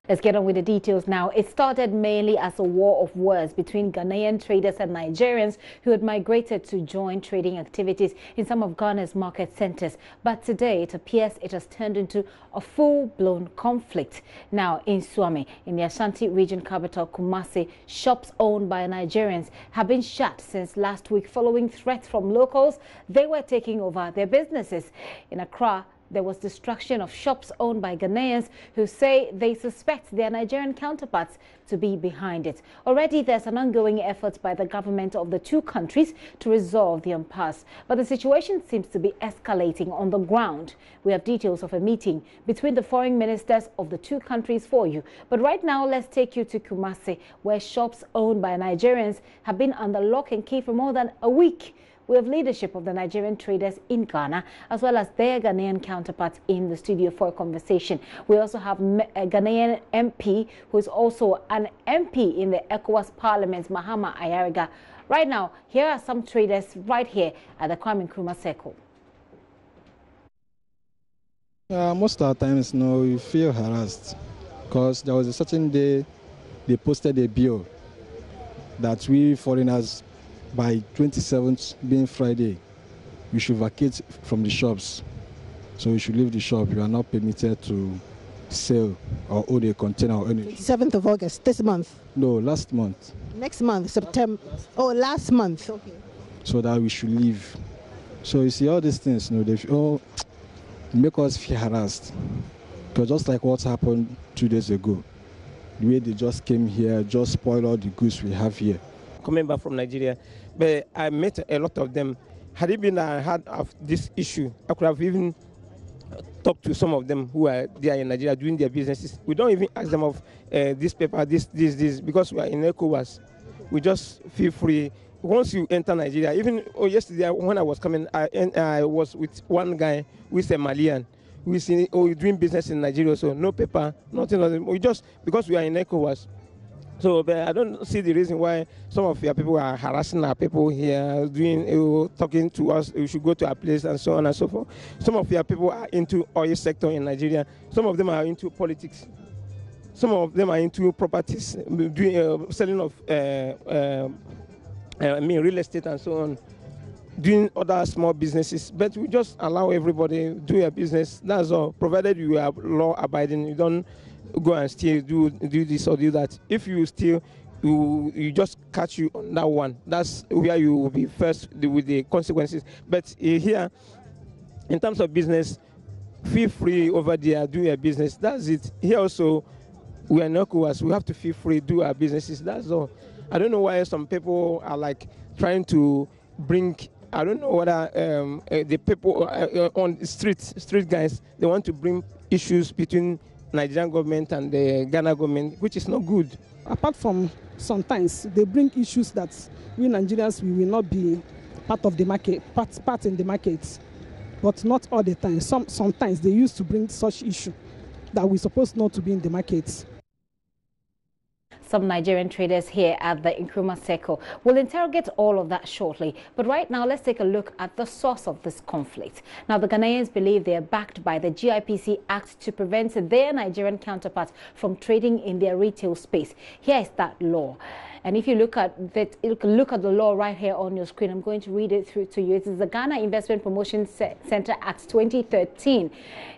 Let's get on with the details now. It started mainly as a war of words between Ghanaian traders and Nigerians who had migrated to join trading activities in some of Ghana's market centers. But today it appears it has turned into a full-blown conflict. Now in Suame, in the Ashanti region capital Kumasi, shops owned by Nigerians have been shut since last week following threats from locals. They were taking over their businesses. In Accra, there was destruction of shops owned by Ghanaians who say they suspect their Nigerian counterparts to be behind it. Already there's an ongoing effort by the government of the two countries to resolve the impasse, but the situation seems to be escalating on the ground. We have details of a meeting between the foreign ministers of the two countries for you. But right now, let's take you to Kumasi, where shops owned by Nigerians have been under lock and key for more than a week. We have leadership of the Nigerian traders in Ghana, as well as their Ghanaian counterparts in the studio for a conversation. We also have a Ghanaian MP, who is also an MP in the ECOWAS Parliament, Mahama Ayariga. Right now, here are some traders right here at the Kwame Nkrumah Circle. Most of the times, you feel harassed because there was a certain day they posted a bill that we foreigners, by 27th being Friday, we should vacate from the shops. So we should leave the shop. You are not permitted to sell or hold a container or anything. 7th of August, this month? No, last month. Next month, September. Oh, last month. Okay. So that we should leave. So you see all these things, they all make us feel harassed. Because just like what happened 2 days ago, the way they just came here, just spoiled all the goods we have here. Coming back from Nigeria, but I met a lot of them. Had it been I had of this issue, I could have even talked to some of them who are there in Nigeria doing their businesses. We don't even ask them of this paper, this, because we are in ECOWAS. We just feel free. Once you enter Nigeria, even yesterday when I was coming, I was with one guy who is a Malian. We see doing business in Nigeria, so no paper, nothing. We just because we are in ECOWAS. So, but I don't see the reason why some of your people are harassing our people here, talking to us, we should go to our place and so on and so forth. Some of your people are into oil sector in Nigeria. Some of them are into politics. Some of them are into properties, doing selling of real estate and so on, doing other small businesses. But we just allow everybody do your business. That's all. Provided you are law abiding, you don't go and still do this or do that. If you still, you just catch you on that one. That's where you will be first with the consequences. But here, in terms of business, feel free over there, do your business. That's it. Here also, we are not ECOWAS. We have to feel free, do our businesses. That's all. I don't know why some people are like trying to bring. I don't know whether the people on the street guys, they want to bring issues between Nigerian government and the Ghana government, which is not good. Apart from sometimes they bring issues that we Nigerians we will not be part of the market, part in the market, but not all the time. Sometimes they used to bring such issue that we're supposed not to be in the markets. Some Nigerian traders here at the Nkrumah Circle. We'll interrogate all of that shortly. But right now, let's take a look at the source of this conflict. Now, the Ghanaians believe they are backed by the GIPC Act to prevent their Nigerian counterparts from trading in their retail space. Here is that law. And if you look at that, you can look at the law right here on your screen. I'm going to read it through to you. It is the Ghana Investment Promotion Center Act 2013.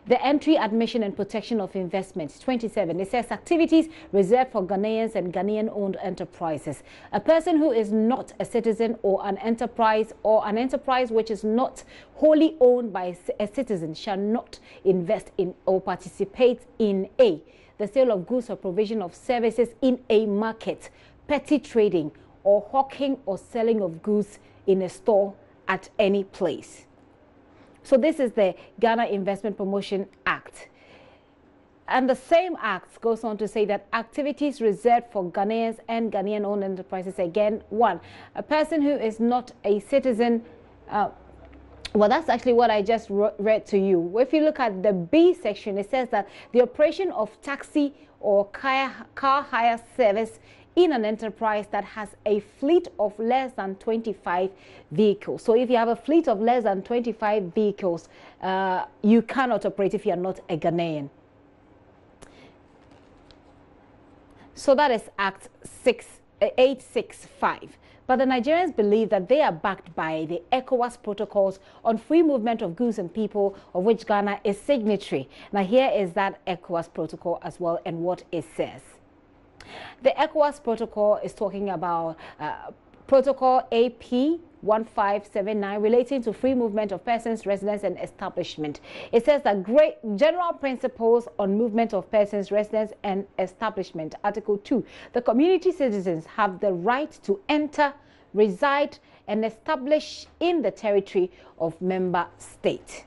The Entry, Admission and Protection of Investments 27. It says activities reserved for Ghanaians and Ghanaian-owned enterprises. A person who is not a citizen or an enterprise which is not wholly owned by a citizen shall not invest in or participate in A, the sale of goods or provision of services in a market, petty trading, or hawking or selling of goods in a store at any place. So this is the Ghana Investment Promotion Act. And the same act goes on to say that activities reserved for Ghanaians and Ghanaian-owned enterprises, again, one, a person who is not a citizen. Well, that's actually what I just read to you. If you look at the B section, it says that the operation of taxi or car hire service in an enterprise that has a fleet of less than 25 vehicles. So if you have a fleet of less than 25 vehicles, you cannot operate if you are not a Ghanaian. So that is Act 865. But the Nigerians believe that they are backed by the ECOWAS protocols on free movement of goods and people, of which Ghana is signatory. Now here is that ECOWAS protocol as well and what it says. The ECOWAS protocol is talking about Protocol AP 1579 relating to free movement of persons, residents and establishment. It says that general principles on movement of persons, residents and establishment. Article 2. The community citizens have the right to enter, reside and establish in the territory of member state.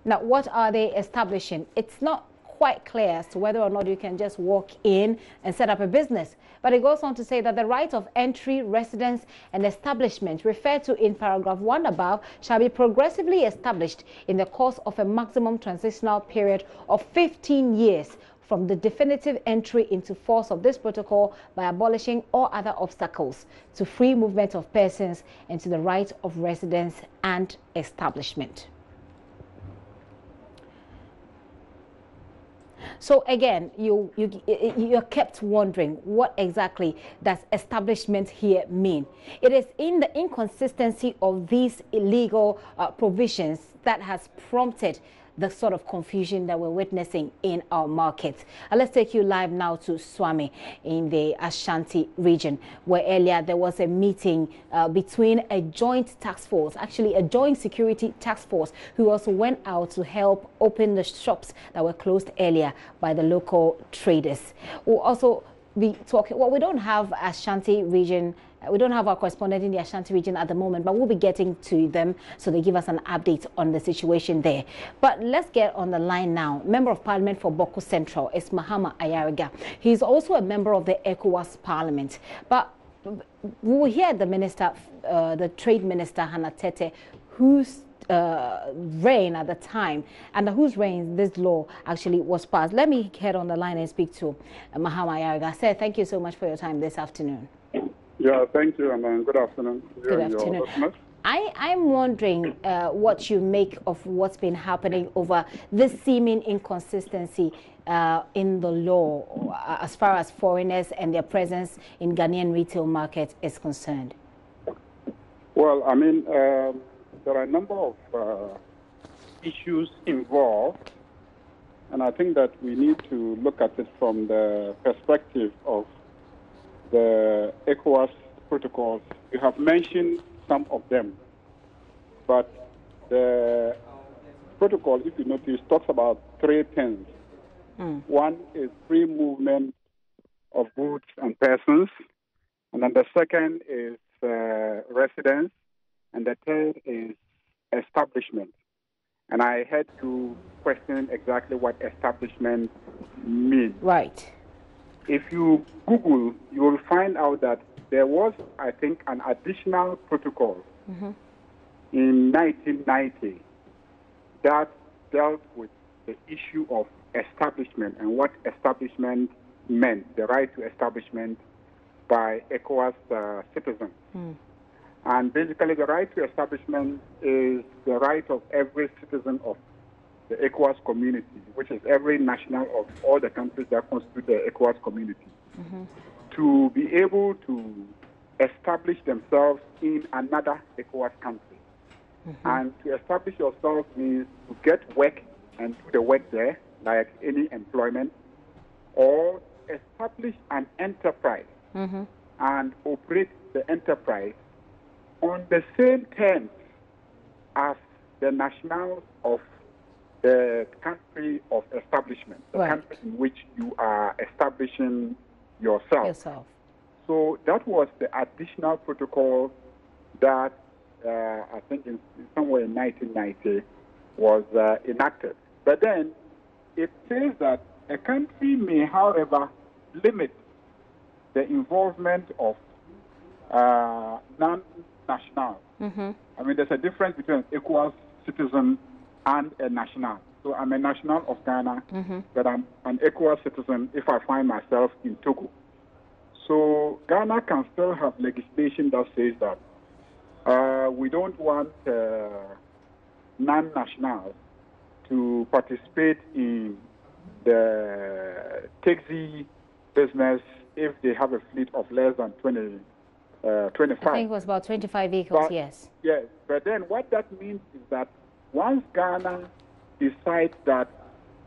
Now, what are they establishing? It's not quite clear as to whether or not you can just walk in and set up a business. But it goes on to say that the right of entry, residence and establishment referred to in paragraph 1 above shall be progressively established in the course of a maximum transitional period of 15 years from the definitive entry into force of this protocol by abolishing all other obstacles to free movement of persons and to the right of residence and establishment. So again, you're kept wondering, what exactly does establishment here mean? It is in the inconsistency of these illegal provisions that has prompted the sort of confusion that we're witnessing in our markets. Let's take you live now to Swami in the Ashanti region, where earlier there was a meeting between a joint task force, actually a joint security task force, who also went out to help open the shops that were closed earlier by the local traders. We'll also be talking, well, we don't have Ashanti region. We don't have our correspondent in the Ashanti region at the moment, but we'll be getting to them so they give us an update on the situation there. But let's get on the line now. Member of Parliament for Boko Central is Mahama Ayariga. He's also a member of the ECOWAS Parliament. But we will hear the minister, the Trade Minister Hannah Tete, whose reign at the time, under whose reign this law actually was passed. Let me head on the line and speak to Mahama Ayariga. Sir, thank you so much for your time this afternoon. Yeah, thank you, and good afternoon. Good afternoon. I'm wondering what you make of what's been happening over this seeming inconsistency in the law as far as foreigners and their presence in Ghanaian retail market is concerned. Well, I mean, there are a number of issues involved, and I think that we need to look at it from the perspective of the ECOWAS protocols. You have mentioned some of them, but the protocol, if you notice, talks about three things. One is free movement of goods and persons, and then the second is residence, and the third is establishment. And I had to question exactly what establishment means. Right. If you Google, you will find out that there was, I think, an additional protocol in 1990 that dealt with the issue of establishment and what establishment meant, the right to establishment by ECOWAS citizens. And basically, the right to establishment is the right of every citizen of the ECOWAS community, which is every national of all the countries that constitute the ECOWAS community, to be able to establish themselves in another ECOWAS country. And to establish yourself means to get work and do the work there, like any employment, or establish an enterprise and operate the enterprise on the same terms as the nationals of the country of establishment, the country in which you are establishing yourself. So that was the additional protocol that I think somewhere in 1990 was enacted. But then it says that a country may, however, limit the involvement of non-nationals. I mean, there's a difference between an ECOWAS citizen and a national. So I'm a national of Ghana, but I'm an ECOWAS citizen if I find myself in Togo. So Ghana can still have legislation that says that we don't want non-nationals to participate in the taxi business if they have a fleet of less than 25. I think it was about 25 vehicles, but, yes. Yes, but then what that means is that once Ghana decides that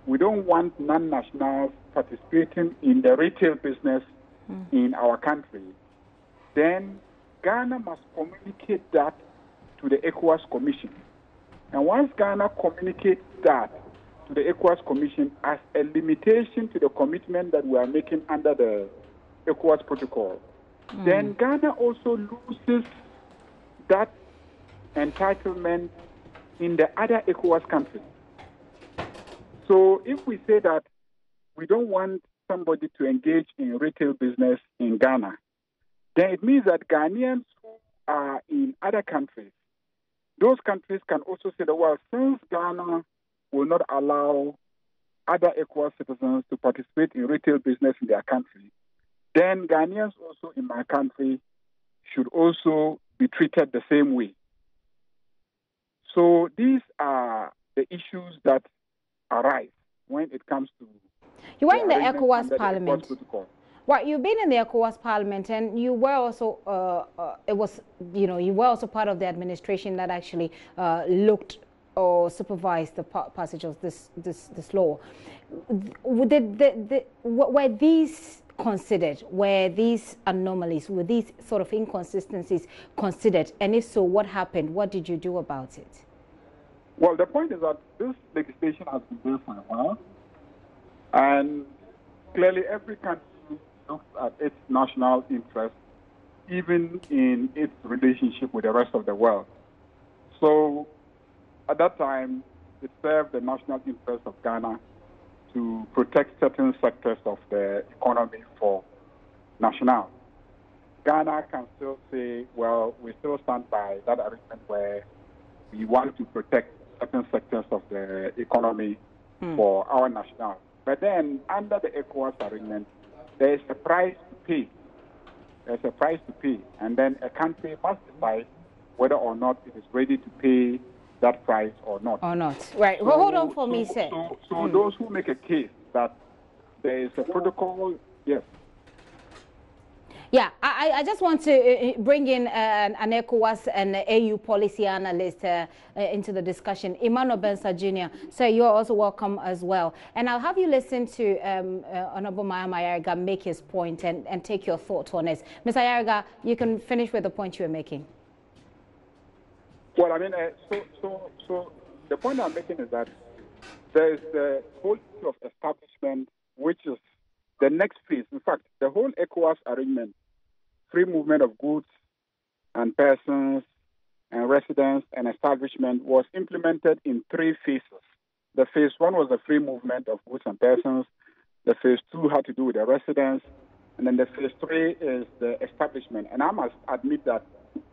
we don't want non-nationals participating in the retail business in our country, then Ghana must communicate that to the ECOWAS Commission. And once Ghana communicates that to the ECOWAS Commission as a limitation to the commitment that we are making under the ECOWAS protocol, then Ghana also loses that entitlement in the other ECOWAS countries. So if we say that we don't want somebody to engage in retail business in Ghana, then it means that Ghanaians who are in other countries, those countries can also say that, well, since Ghana will not allow other ECOWAS citizens to participate in retail business in their country, then Ghanaians also in my country should also be treated the same way. So these are the issues that arise when it comes to... You were in the ECOWAS Parliament. Right, you've been in the ECOWAS Parliament, and you were also you were also part of the administration that actually looked or supervised the passage of this law. Were these considered? Were these anomalies? Were these sort of inconsistencies considered? And if so, what happened? What did you do about it? Well, the point is that this legislation has been there for a while, and clearly every country looks at its national interest, even in its relationship with the rest of the world. So at that time, it served the national interest of Ghana to protect certain sectors of the economy for nationals. Ghana can still say, well, we still stand by that arrangement where we want to protect certain sectors of the economy for our nationals. But then, under the ECOWAS arrangement, there is a price to pay. There's a price to pay. And then a country must decide whether or not it is ready to pay that price or not. Right. So, well, hold on for me, sir. So those who make a case that there is a protocol, yes. Yeah, I just want to bring in an ECOWAS and AU policy analyst into the discussion, Emmanuel Bensa Jr. So you're also welcome as well. And I'll have you listen to Honorable Mahama Ayariga make his point and take your thoughts on it. Ms. Ayariga, you can finish with the point you were making. Well, I mean, so the point I'm making is that there is the whole issue of establishment, which is the next phase. In fact, the whole ECOWAS arrangement, free movement of goods and persons and residents and establishment, was implemented in 3 phases. The phase 1 was the free movement of goods and persons. The phase 2 had to do with the residents. And then the phase 3 is the establishment. And I must admit that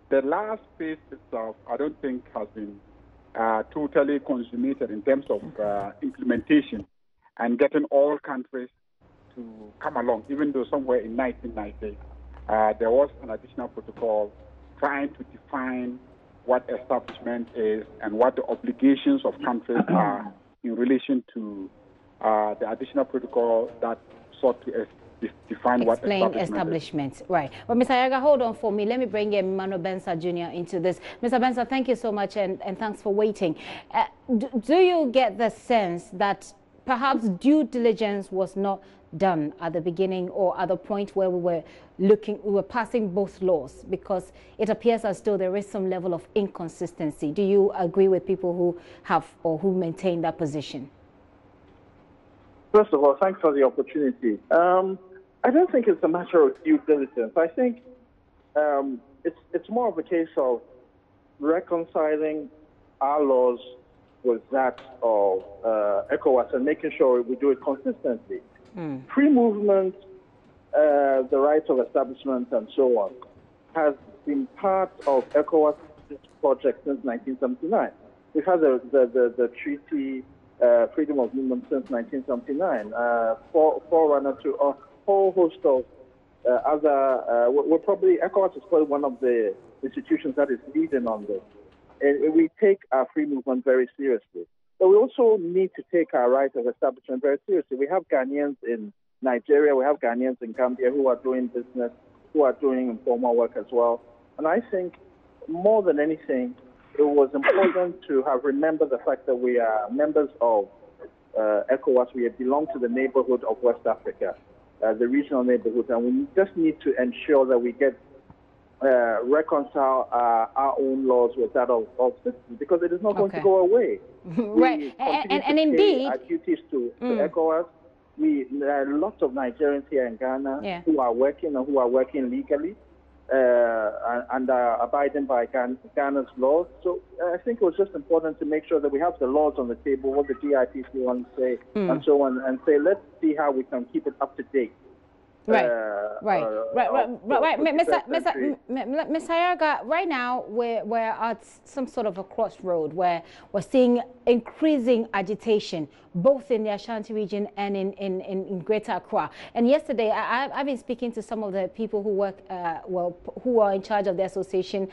the last phase itself, I don't think has been totally consummated in terms of implementation and getting all countries to come along, even though somewhere in 1990 there was an additional protocol trying to define what establishment is and what the obligations of countries are in relation to the additional protocol that sought to define what establishment is. Right. Well, Ms. Ayariga, hold on for me. Let me bring Emmanuel Bensa Jr. into this. Mr. Bensa, thank you so much and thanks for waiting. Do you get the sense that perhaps due diligence was not done at the beginning or at the point where we were passing both laws, because it appears as though there is some level of inconsistency? Do you agree with people who have or who maintain that position? First of all, thanks for the opportunity. I don't think it's a matter of due diligence. I think it's more of a case of reconciling our laws with that of ECOWAS and making sure we do it consistently. Free movement, the rights of establishment, and so on, has been part of ECOWAS project since 1979. We've had the treaty freedom of movement since 1979, forerunner to a whole host of other. ECOWAS is probably one of the institutions that is leading on this. And we take our free movement very seriously. But we also need to take our right of establishment very seriously. We have Ghanaians in Nigeria, we have Ghanaians in Gambia who are doing business, who are doing informal work as well. And I think more than anything, it was important to have remembered the fact that we are members of ECOWAS. We belong to the neighborhood of West Africa, the regional neighborhood, and we just need to ensure that we get reconcile our own laws with that of citizens, because it is not going to go away. Right, and indeed, our duties to ECOWAS. There are lots of Nigerians here in Ghana who are working and who are working legally and are abiding by Ghana's laws. So I think it was just important to make sure that we have the laws on the table, what the GIPC want to say, and so on, and say, let's see how we can keep it up to date. Right. Ms. Ayaga, right now we're at some sort of a crossroad where we're seeing increasing agitation, both in the Ashanti region and in Greater Accra. And yesterday, I've been speaking to some of the people who work, who are in charge of the association,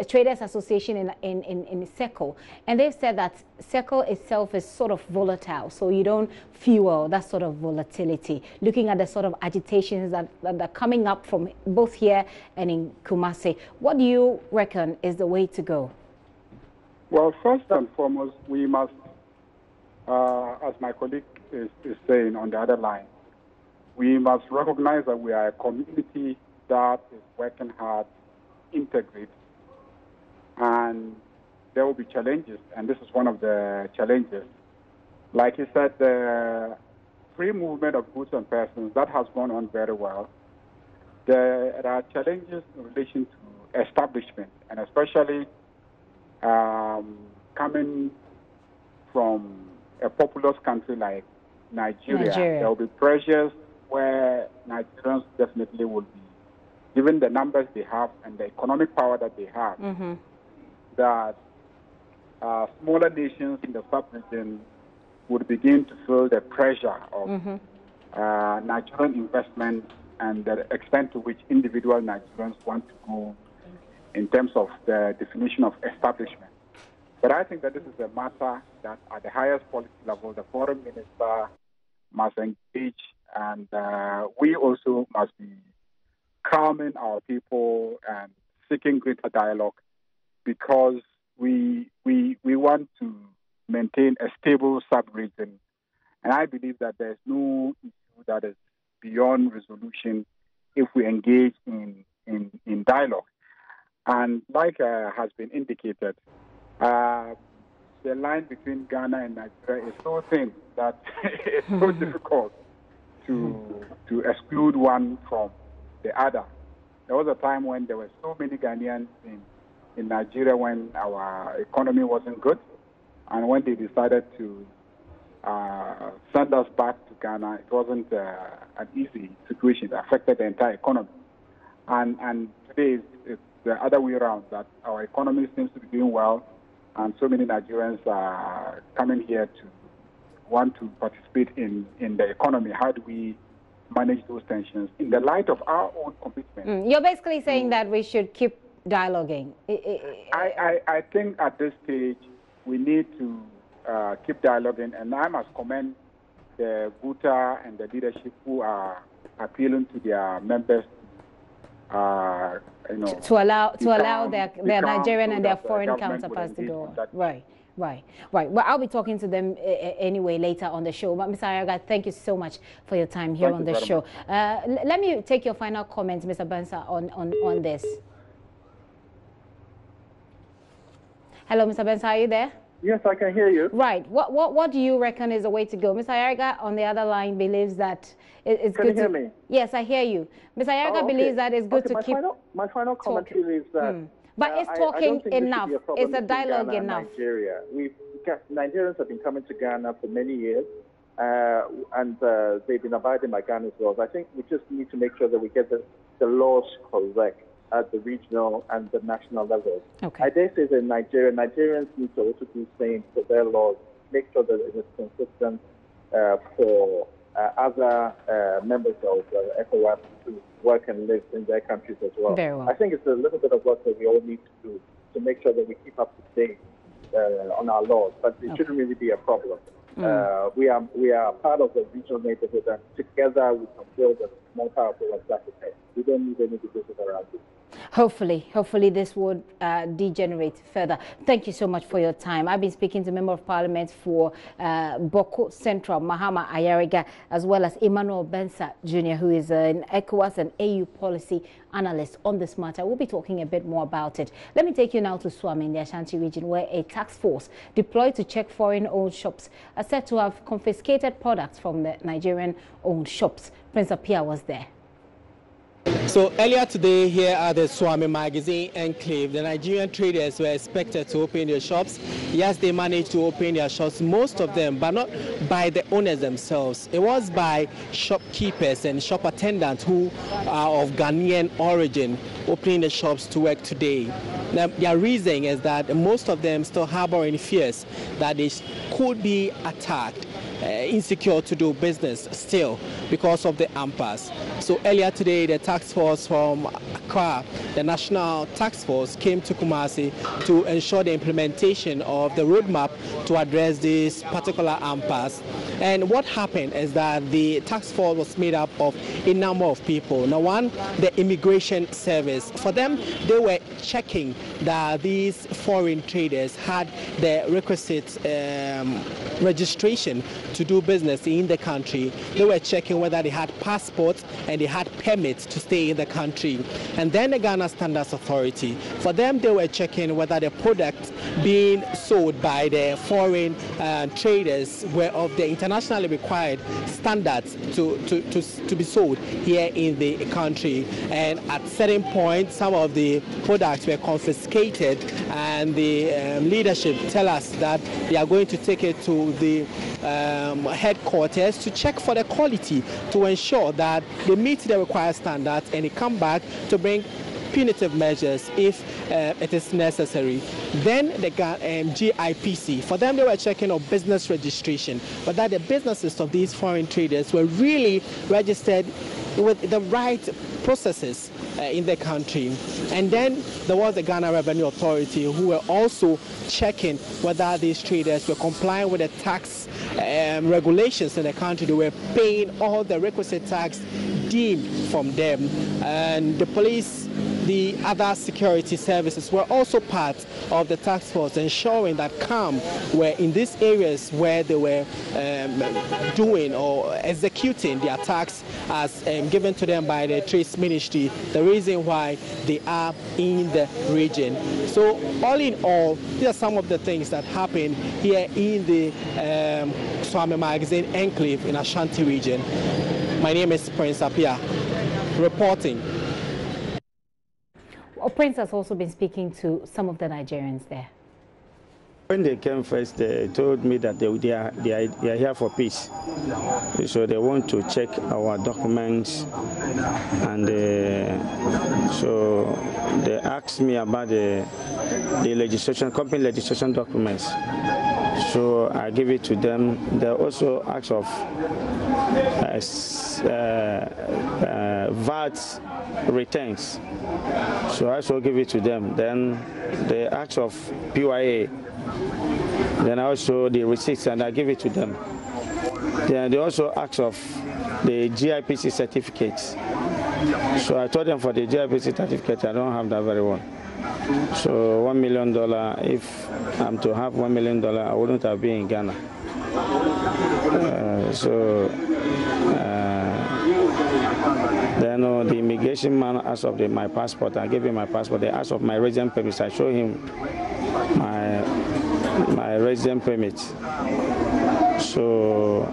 Traders Association in SECO, and they've said that SECO itself is sort of volatile, so you don't fuel that sort of volatility. Looking at the sort of agitations that are coming up from both here and in Kumasi, what do you reckon is the way to go? Well, first and foremost, we must, as my colleague is saying on the other line, we must recognize that we are a community that is working hard to integrate, and there will be challenges, and this is one of the challenges. Like you said, the free movement of goods and persons, that has gone on very well. There are challenges in relation to establishment, and especially coming from a populous country like Nigeria, there will be pressures where Nigerians definitely will be, given the numbers they have and the economic power that they have, that smaller nations in the sub-region would begin to feel the pressure of Nigerian investment and the extent to which individual Nigerians want to go in terms of the definition of establishment. But I think that this is a matter that at the highest policy level, the foreign minister must engage, and we also must be calming our people and seeking greater dialogue, because we want to maintain a stable sub-region. And I believe that there's no issue that is beyond resolution if we engage in dialogue. And like has been indicated, the line between Ghana and Nigeria is so thin that it's so difficult to exclude one from the other. There was a time when there were so many Ghanaians in Nigeria when our economy wasn't good, and when they decided to send us back to Ghana, it wasn't an easy situation. It affected the entire economy. And today it's the other way around, that our economy seems to be doing well, and so many Nigerians are coming here to want to participate in the economy. How do we manage those tensions in the light of our own commitment? You're basically saying that we should keep dialoguing. I think at this stage we need to keep dialoguing, and I must commend the Buta and the leadership who are appealing to their members to allow their Nigerian and their foreign counterparts to go on. Right. Well, I'll be talking to them anyway later on the show. But Mr. Ayaga, thank you so much for your time here on the show. Let me take your final comments, Mr. Bensa, on this. Hello, Mr. Bensa, are you there? Yes, I can hear you. Right. What do you reckon is the way to go? Mr. Ayaga on the other line believes that it's good to... Can you hear me? Yes, I hear you. Mr. Ayaga believes that it's good to keep... My final commentary is that... But it's talking enough. It's a dialogue enough. Nigeria. Nigerians have been coming to Ghana for many years, and they've been abiding by Ghana's laws. I think we just need to make sure that we get the laws correct at the regional and the national levels. Okay. I dare say that Nigerians need to also do the same for their laws, make sure that it is consistent for other members of ECOWAS to work and live in their countries as well. Very well. I think it's a little bit of work that we all need to do to make sure that we keep up to date on our laws, but it shouldn't really be a problem. We are part of the regional neighborhood, and together we can build a more powerful West Africa. We don't need any division around it. Hopefully this would degenerate further. Thank you so much for your time. I've been speaking to Member of Parliament for Boko Central, Mahama Ayariga, as well as Emmanuel Bensa Jr., who is an ECOWAS and AU policy analyst on this matter. We'll be talking a bit more about it. Let me take you now to Swami in the Ashanti region, where a task force deployed to check foreign-owned shops are said to have confiscated products from the Nigerian-owned shops. Prince Apia was there. So earlier today here at the Swami Magazine Enclave, the Nigerian traders were expected to open their shops. Yes, they managed to open their shops, most of them, but not by the owners themselves. It was by shopkeepers and shop attendants who are of Ghanaian origin opening the shops to work today. Now, their reason is that most of them still harboring fears that they could be attacked, insecure to do business still because of the impasse. So earlier today, the task force from Accra, the National Task Force, came to Kumasi to ensure the implementation of the roadmap to address this particular impasse. And what happened is that the task force was made up of a number of people. Now, one, the immigration service. For them, they were checking that these foreign traders had the requisite registration to do business in the country. They were checking whether they had passports and they had permits to stay in the country. And then the Ghana Standards Authority, for them, they were checking whether the products being sold by the foreign traders were of the internationally required standards to be sold here in the country. And at certain points, some of the products were confiscated, and the leadership tell us that they are going to take it to the headquarters to check for the quality, to ensure that they meet the required standards, and they come back to bring punitive measures if it is necessary. Then the GIPC, for them, they were checking on business registration, but that the businesses of these foreign traders were really registered with the right processes in the country. And then there was the Ghana Revenue Authority, who were also checking whether these traders were complying with the tax regulations in the country. They were paying all the requisite tax deemed from them. And the police, the other security services were also part of the task force, ensuring that CAM were in these areas where they were doing or executing their tax as given to them by the Trade Ministry, the reason why they are in the region. So all in all, these are some of the things that happen here in the Swami Magazine Enclave in Ashanti region. My name is Prince Apia, reporting. Well, Prince has also been speaking to some of the Nigerians there. When they came first, they told me that they are here for peace. So they want to check our documents, and so they asked me about the legislation, company legislation documents. So I give it to them. They also asked of VAT returns. So I also give it to them. Then they asked of PYA. Then I also the receipts, and I give it to them. Then they also asked of the GIPC certificates. So I told them for the GIPC certificate, I don't have that very well. So $1 million, if I'm to have $1 million, I wouldn't have been in Ghana. Then the immigration man asked of my passport. I gave him my passport. They asked of my resident permits. I showed him my resident permit. So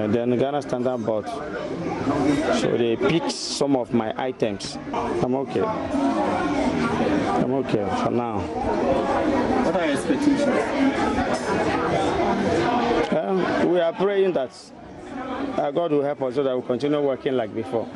then Ghana Standard Board. So they picked some of my items. I'm okay. I'm okay for now. What are your expectations? We are praying that God will help us so that we continue working like before.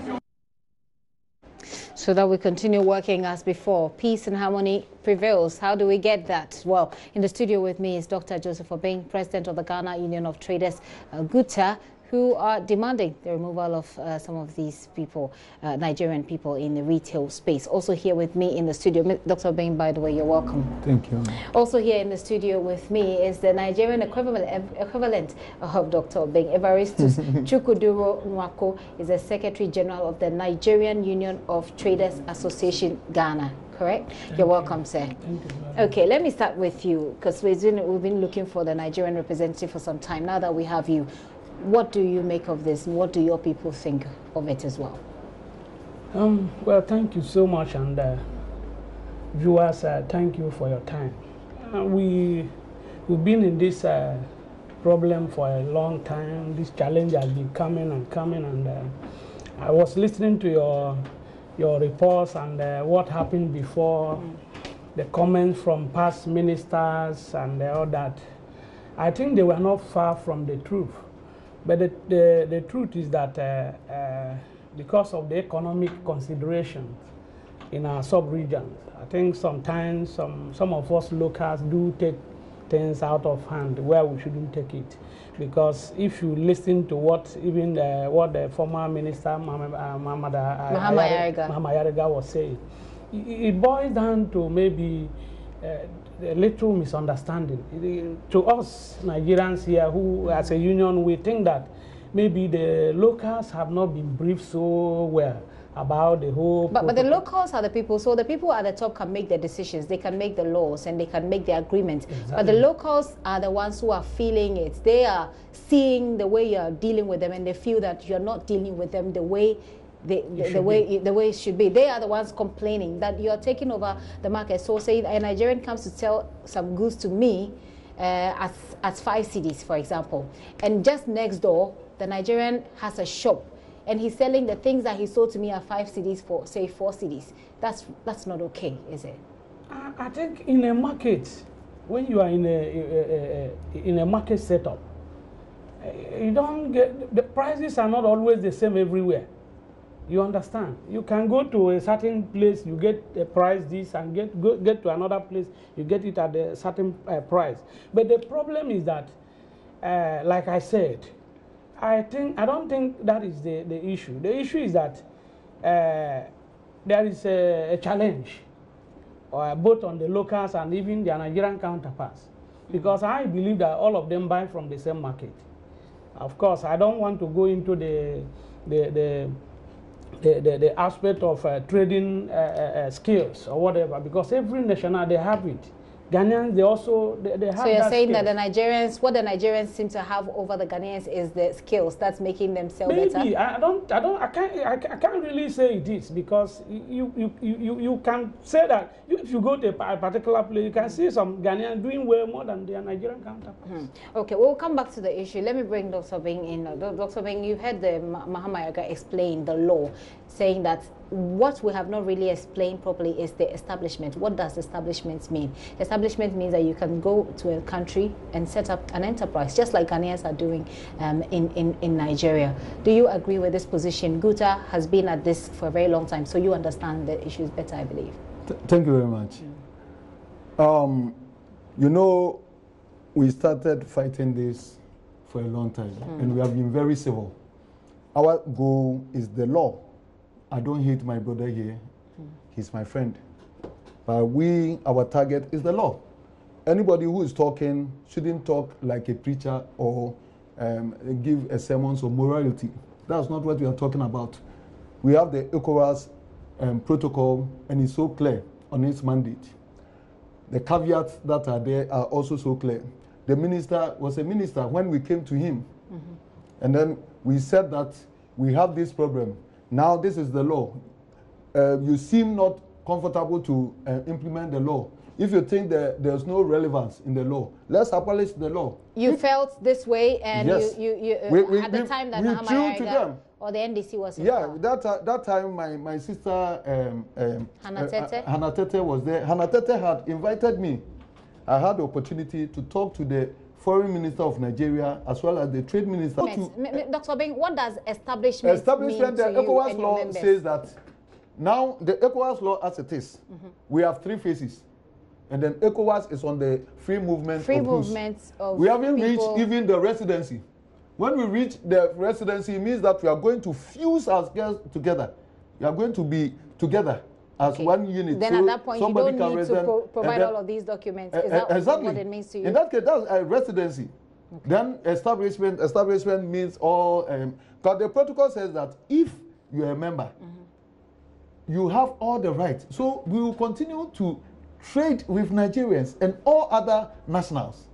So that we continue working as before. Peace and harmony prevails. How do we get that? Well, in the studio with me is Dr. Joseph Obeng, President of the Ghana Union of Traders, Guta, who are demanding the removal of some of these people, Nigerian people in the retail space. Also here with me in the studio, Dr. Bing, by the way, you're welcome. Thank you. Also here in the studio with me is the Nigerian equivalent of Dr. Bing. Evaristus Chukuduro Nwako is the Secretary General of the Nigerian Union of Traders Association, Ghana. Correct? You're welcome, sir. Okay, let me start with you, because we've been looking for the Nigerian representative for some time. Now that we have you, what do you make of this, and what do your people think of it as well? Well, thank you so much, and viewers, thank you for your time. We've been in this problem for a long time. This challenge has been coming and coming, and I was listening to your reports and what happened before, the comments from past ministers and all that. I think they were not far from the truth. But the truth is that because of the economic considerations in our sub-regions, I think sometimes some of us locals do take things out of hand where we shouldn't take it. Because if you listen to what even what the former minister Mahama Yarega was saying, it boils down to maybe a little misunderstanding. To us Nigerians here, who as a union, we think that maybe the locals have not been briefed so well about the whole. But the locals are the people, so the people at the top can make the decisions, they can make the laws, and they can make the agreements. Exactly. But the locals are the ones who are feeling it. They are seeing the way you are dealing with them, and they feel that you're not dealing with them the way the way it should be. They are the ones complaining that you are taking over the market. So say a Nigerian comes to sell some goods to me at 5 cedis, for example, and just next door the Nigerian has a shop and he's selling the things that he sold to me at 5 cedis for, say, 4 cedis. That's not okay, is it? I think in a market, when you are in a market setup, you don't get, the prices are not always the same everywhere. You understand? You can go to a certain place, you get a price this, and get to another place, you get it at a certain price. But the problem is that, like I said, I don't think that is the issue. The issue is that there is a challenge, both on the locals and even their Nigerian counterparts, because I believe that all of them buy from the same market. Of course, I don't want to go into the aspect of trading skills or whatever, because every national, they have it. Ghanaians, they also they have. So you're saying skills. that the Nigerians, what the Nigerians seem to have over the Ghanaians is the skills that's making them sell better. Maybe I can't really say it is, because you can say that if you go to a particular place, you can see some Ghanaians doing well more than their Nigerian counterparts. Okay, we'll come back to the issue. Let me bring Dr. Bing in. Dr. Bing, you heard the Mahama Yarega explain the law, saying that what we have not really explained properly is the establishment. What does establishment mean? Establishment means that you can go to a country and set up an enterprise, just like Ghanaians are doing in Nigeria. Do you agree with this position? Guta has been at this for a very long time, so you understand the issues better, I believe. Thank you very much. You know, we started fighting this for a long time, and we have been very civil. Our goal is the law. I don't hate my brother here. He's my friend. But our target is the law. Anybody who is talking shouldn't talk like a preacher or give a sermon of morality. That's not what we are talking about. We have the ECOWAS protocol, and it's so clear on its mandate. The caveats that are there are also so clear. The minister was a minister when we came to him. And then we said that we have this problem. Now this is the law. You seem not comfortable to implement the law. If you think that there's no relevance in the law, let's abolish the law. You felt this way, and yes. At the time that Mahama Yarega or the NDC was involved. That time my sister Hannah Tete was there. Hannah Tete had invited me. I had the opportunity to talk to the Foreign Minister of Nigeria as well as the Trade Minister. Dr. Bing, what does establishment mean the to ECOWAS you law says that now the ECOWAS law as it is, we have 3 phases. And then ECOWAS is on the free movement of goods. We haven't reached even the residency. When we reach the residency, it means that we are going to fuse ourselves together. We are going to be together as one unit. Then so at that point, you don't need to provide all of these documents. Is that exactly what it means to you? In that case, that's a residency. Okay. Then establishment means all. Because the protocol says that if you're a member, you have all the rights. So we will continue to trade with Nigerians and all other nationals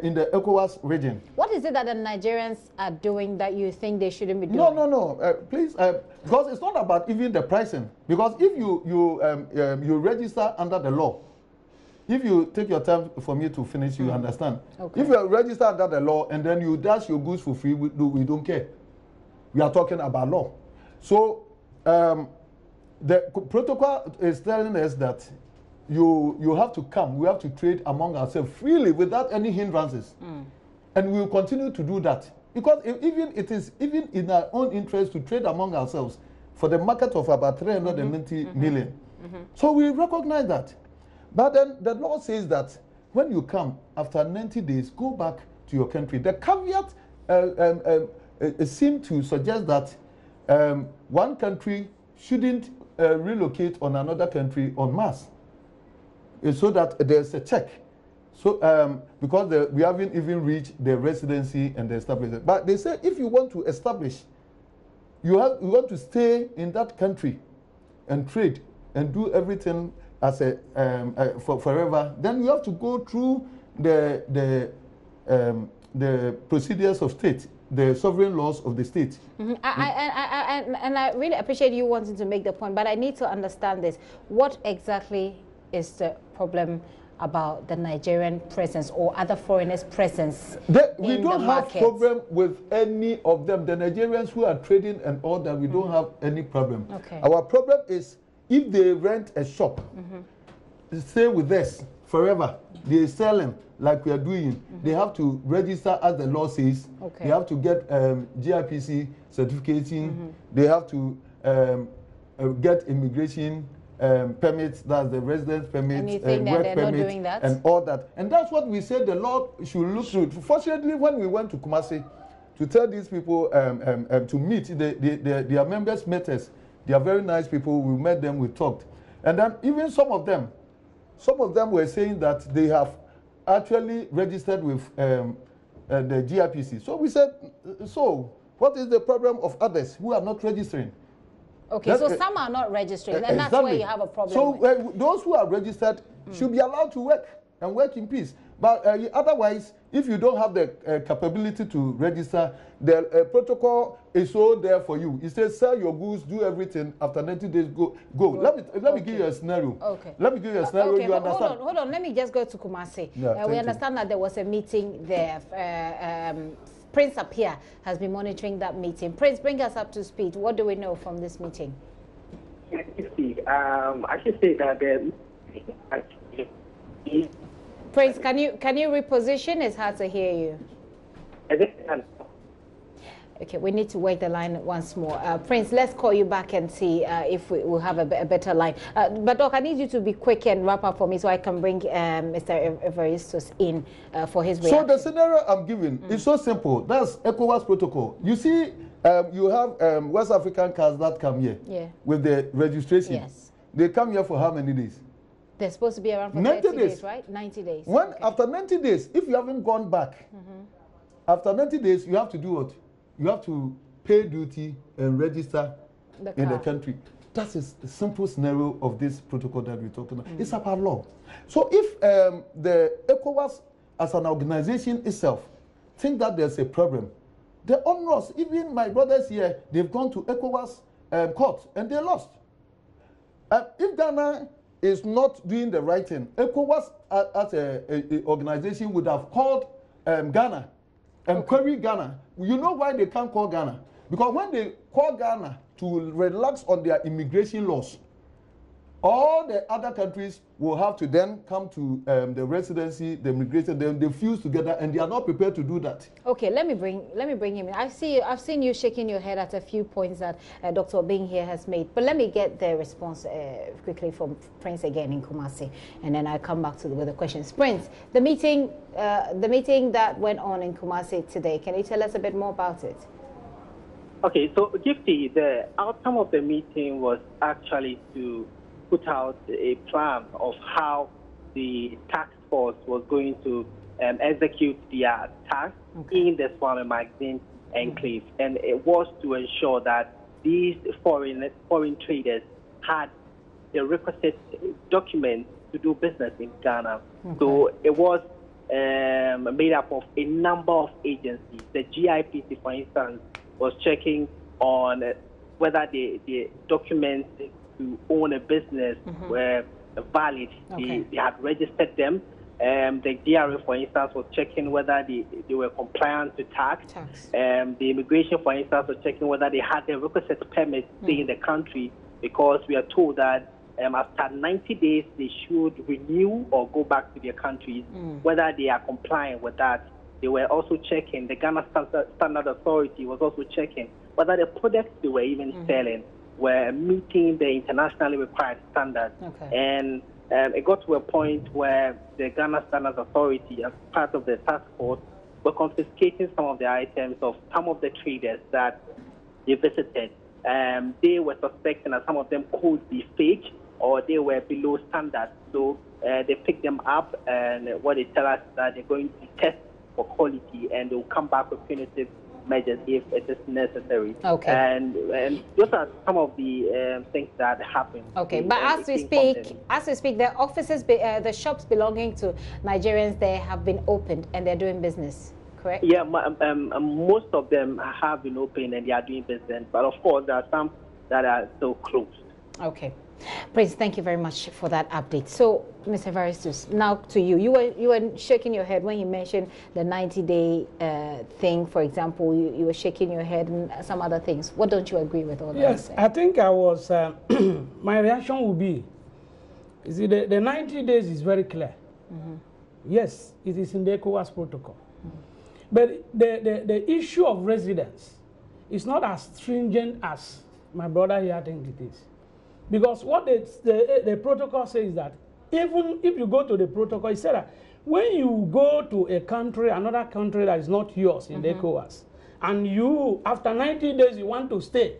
in the ECOWAS region. What is it that the Nigerians are doing that you think they shouldn't be doing? No. Please, because it's not about even the pricing. Because if you register under the law, if you take your time for me to finish, you understand. Okay. If you register under the law and then you dash your goods for free, we don't care. We are talking about law. So the protocol is telling us that you have to come, we have to trade among ourselves freely without any hindrances. And we will continue to do that. Because it is even in our own interest to trade among ourselves for the market of about 390 million. So we recognize that. But then the law says that when you come after 90 days, go back to your country. The caveat seems to suggest that one country shouldn't relocate on another country en masse, so that there's a check. So because we haven't even reached the residency and the establishment. But they say if you want to establish, you want to stay in that country and trade and do everything as for forever, then you have to go through the procedures of state, the sovereign laws of the state. And I really appreciate you wanting to make the point, but I need to understand this. What exactly is the problem about the Nigerian presence or other foreigners' presence we don't have problem with any of them. The Nigerians who are trading and all that, we don't have any problem. Okay. Our problem is if they rent a shop, stay with us forever, they sell them like we are doing, they have to register as the law says. Okay. They have to get GIPC certification. They have to get immigration permits, that's the residence permits, work permits, and all that. And that's what we said the law should look through. Fortunately, when we went to Kumasi to tell these people to meet, their members met us. They are very nice people. We met them, we talked. And then even some of them were saying that they have actually registered with the GIPC. So we said, so what is the problem of others who are not registering? Okay, so some are not registering, and that's where you have a problem. So those who are registered should be allowed to work and work in peace. But otherwise, if you don't have the capability to register, the protocol is so there for you. It says sell your goods, do everything. After 90 days, go. Let me give you a scenario. Okay. Let me give you a scenario. Okay, you understand? Hold on. Let me just go to Kumasi. Yeah, we understand that there was a meeting there. Prince up here has been monitoring that meeting. Prince, bring us up to speed. What do we know from this meeting? I should say that Prince, can you reposition? It's hard to hear you. Okay, we need to work the line once more. Prince, let's call you back and see if we will have a better line. But Doc, I need you to be quick and wrap up for me so I can bring Mr. Evaristos in for his reaction. So the scenario I'm giving is so simple. That's ECOWAS protocol. You see, you have West African cars that come here with the registration. Yes. They come here for how many days? They're supposed to be around for 90 days, right? 90 days. After 90 days, if you haven't gone back, after 90 days, you have to do what? You have to pay duty and register in the country. That is the simple scenario of this protocol that we're talking about. It's about law. So if the ECOWAS as an organization itself think that there's a problem, the owners, even my brothers here, they've gone to ECOWAS court and they lost. If Ghana is not doing the right thing, ECOWAS as an organization would have called Ghana and query Ghana. You know why they can't call Ghana? Because when they call Ghana to relax on their immigration laws, All the other countries will have to then come to the residency, the immigration, they fuse together, and they are not prepared to do that. Okay, let me bring him in. I've seen you shaking your head at a few points that Dr. Bing here has made, but let me get the response quickly from Prince again in Kumasi, and then I'll come back with the questions. Prince, the meeting that went on in Kumasi today, can you tell us a bit more about it? Okay, so Gifty, the outcome of the meeting was actually to put out a plan of how the task force was going to execute their task in the Swami Magazine enclave. And it was to ensure that these foreign traders had the requisite documents to do business in Ghana. Okay. So it was made up of a number of agencies. The GIPC, for instance, was checking on whether the documents to own a business were valid. Okay. They had registered them. The DRA, for instance, was checking whether they were compliant to tax. The immigration, for instance, was checking whether they had the requisite permit to stay in the country, because we are told that after 90 days they should renew or go back to their countries, whether they are compliant with that. They were also checking, the Ghana Standard Authority was also checking whether the products they were even selling were meeting the internationally required standards. Okay. And it got to a point where the Ghana Standards Authority, as part of the task force, were confiscating some of the items of some of the traders that they visited. They were suspecting that some of them could be fake or they were below standards. So they picked them up, and what they tell us is that they're going to test for quality, and they'll come back with punitive measures if it is necessary. Okay. And those are some of the things that happen. Okay, but as we speak, the offices, the shops belonging to Nigerians, they have been opened and they're doing business, correct? Yeah, most of them have been opened and they are doing business, but of course there are some that are still closed. Okay. Prince, thank you very much for that update. So, Mr. Evaristus, now to you. You were shaking your head when you mentioned the 90-day thing, for example. You were shaking your head and some other things. What don't you agree with all that? Yes, I think I was, my reaction would be, you see, the 90 days is very clear. Yes, it is in the ECOWAS protocol. But the issue of residence is not as stringent as my brother here thinks it is. Because what the protocol says is that even if you go to the protocol, it said that when you go to a country, another country that is not yours in the ECOWAS, and you, after 90 days, you want to stay,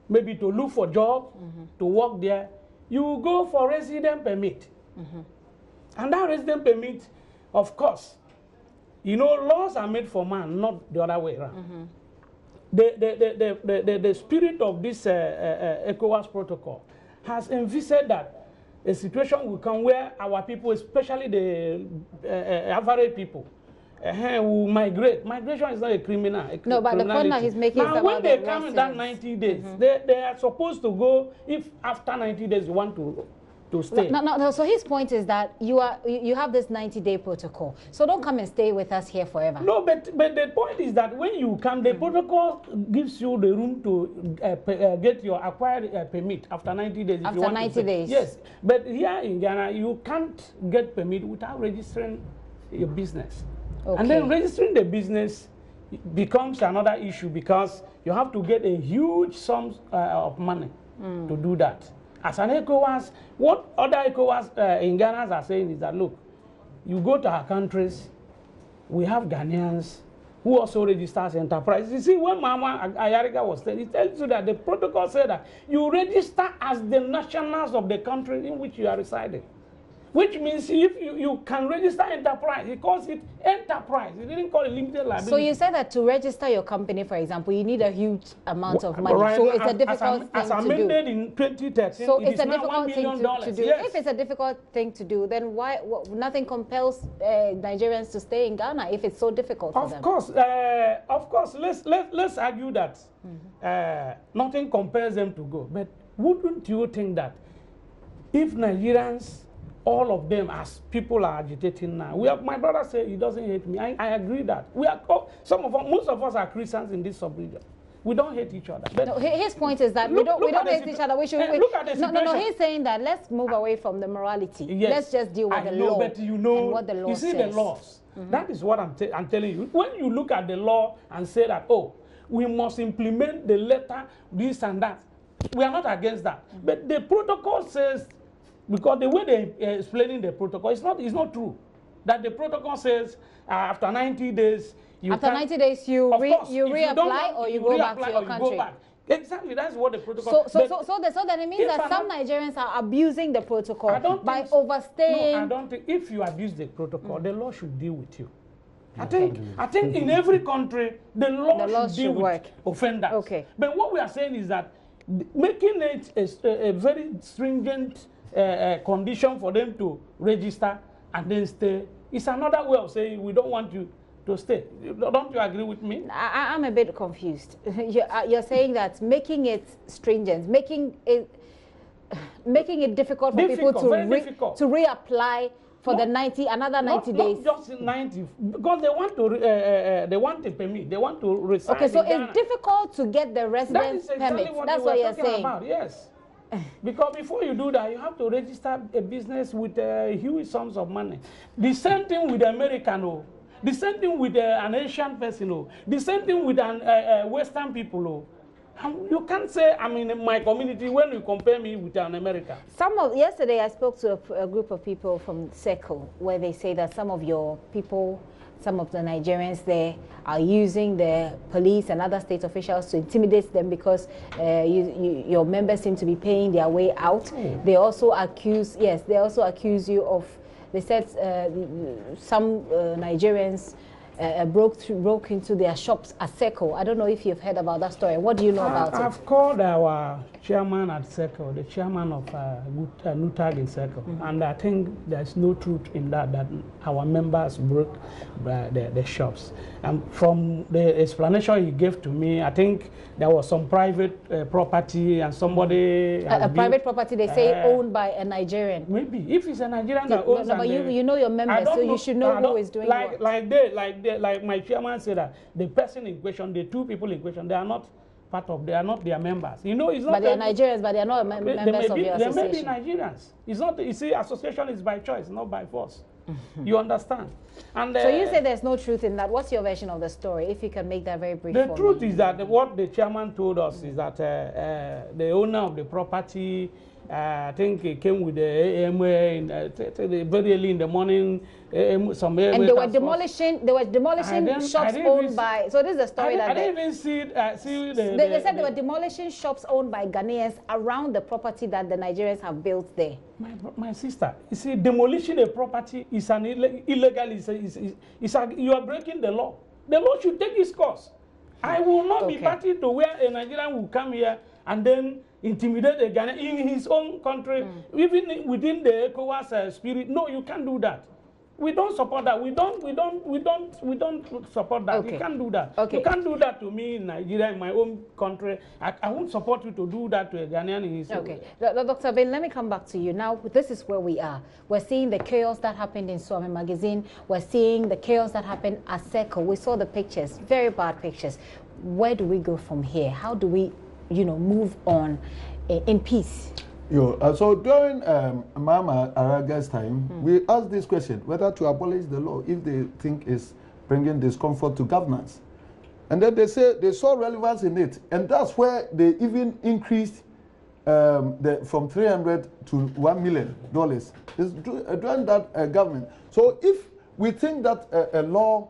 maybe to look for a job, to work there, you go for resident permit. And that resident permit, of course, you know, laws are made for man, not the other way around. The spirit of this ECOWAS protocol has envisaged that a situation will come where our people, especially the average people, will migrate. Migration is not a criminal. No, but the point that he's making is now, when they come in that 90 days, they are supposed to go, if after 90 days you want to stay. No. So his point is that you have this 90-day protocol. So don't come and stay with us here forever. No, but the point is that when you come, the protocol gives you the room to get your acquired permit after 90 days. After 90 days. Yes, but here in Ghana, you can't get permit without registering your business. Okay. And then registering the business becomes another issue because you have to get a huge sum of money to do that. As an ECOWAS, what other ECOWAS in Ghana are saying is that, look, you go to our countries, we have Ghanaians who also register as enterprises. You see, when Mama Ayariga was telling, it tells you that the protocol said that you register as the nationals of the country in which you are residing. Which means if you can register enterprise, he calls it enterprise. He didn't call it limited liability. So you said that to register your company, for example, you need a huge amount of money. Right. So it's a difficult thing to do. As amended in 2013, so it's a difficult thing to do. Yes. If it's a difficult thing to do, then why nothing compels Nigerians to stay in Ghana if it's so difficult for them? Of course. Let's argue that nothing compels them to go. But wouldn't you think that if Nigerians, all of them, as people are agitating now, my brother said he doesn't hate me. I agree that most of us are Christians in this sub-region. We don't hate each other. But no, his point is that we don't hate each other. We should look at the situation. No. He's saying that let's move away from the morality. Yes. Let's just deal with the law. law. But you know, and what the law you see says. the laws. That is what I'm telling you. When you look at the law and say that, oh, we must implement the letter, this and that, we are not against that. But the protocol says, because the way they're explaining the protocol, it's not true. That the protocol says after 90 days, you reapply or you go back to your country. Exactly, that's what the protocol. So that it means that some Nigerians are abusing the protocol by overstaying. No, I don't think if you abuse the protocol, the law should deal with you. I think in every country the law should deal with offenders. Okay. But what we are saying is that making it a very stringent condition for them to register and then stay is another way of saying we don't want you to stay. Don't you agree with me? I'm a bit confused. You're saying that making it stringent, making it difficult for people to reapply for another 90 days. Not just 90, because they want a permit. They want to reside. Okay, so it's difficult to get the residence permit. That's what you're saying. About, yes. Because before you do that, you have to register a business with huge sums of money. The same thing with the American. The same thing with an Asian person. The same thing with an Western people. You can't say I'm in my community when you compare me with an American. Yesterday I spoke to a group of people from SECO where they say that some of your people, some of the Nigerians there are using the police and other state officials to intimidate them because your members seem to be paying their way out. Oh. They also accuse you of, they said some Nigerians broke into their shops at SECO. I don't know if you've heard about that story. What do you know about it? I've called our chairman at SECO, the chairman of NUTAG in SECO, and I think there's no truth in that our members broke the shops. And from the explanation he gave to me, I think there was some private property and somebody... private property, they say, owned by a Nigerian. Maybe. If it's a Nigerian that owns... But you know your members, so you should know who is doing what. Like my chairman said, that the person in question, the two people in question, they are not their members. You know, it's not. But they are Nigerians, but they are not members of your association. They may be Nigerians. It's not. You see, association is by choice, not by force. You understand? And so you say there's no truth in that. What's your version of the story? If you can make that very brief. The truth is that what the chairman told us is that the owner of the property. I think it came with the AMA very early in the morning. And they were demolishing shops owned by. So this is the story I didn't even see. They said they were demolishing shops owned by Ghanaians around the property that the Nigerians have built there. My sister, you see, demolishing a property is an illegal. You are breaking the law. The law should take its course. I will not be party to where a Nigerian will come here and then intimidate a Ghanaian in his own country, even within the ECOWAS spirit. No, you can't do that. We don't support that. We don't support that. Okay. You can't do that. Okay. You can't do that to me in Nigeria, in my own country. I won't support you to do that to a Ghanaian in his own. Okay. Dr. Ben, let me come back to you. Now, this is where we are. We're seeing the chaos that happened in Swami Magazine. We're seeing the chaos that happened at SECO. We saw the pictures, very bad pictures. Where do we go from here? How do we, move on in peace? So during Mama Araga's time, we asked this question, whether to abolish the law if they think it's bringing discomfort to governance. And then they say they saw relevance in it. And that's where they even increased from $300 to $1 million. It's during that government. So if we think that a law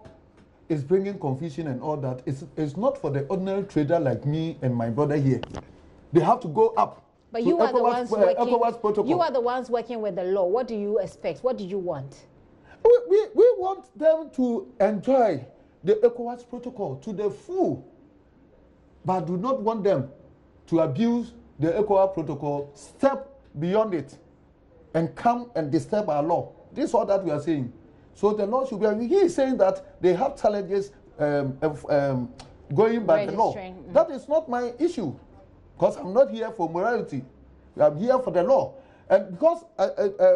is bringing confusion and all that, it's not for the ordinary trader like me and my brother here. They have to go up. But you are the ones working. You are the ones working with the law. What do you expect? What do you want? We want them to enjoy the ECOWAS protocol to the full, but do not want them to abuse the ECOWAS protocol, step beyond it, and come and disturb our law. This is all that we are saying. So the law should be. He is saying that they have challenges going by the law. That is not my issue. Because I'm not here for morality. I'm here for the law. And because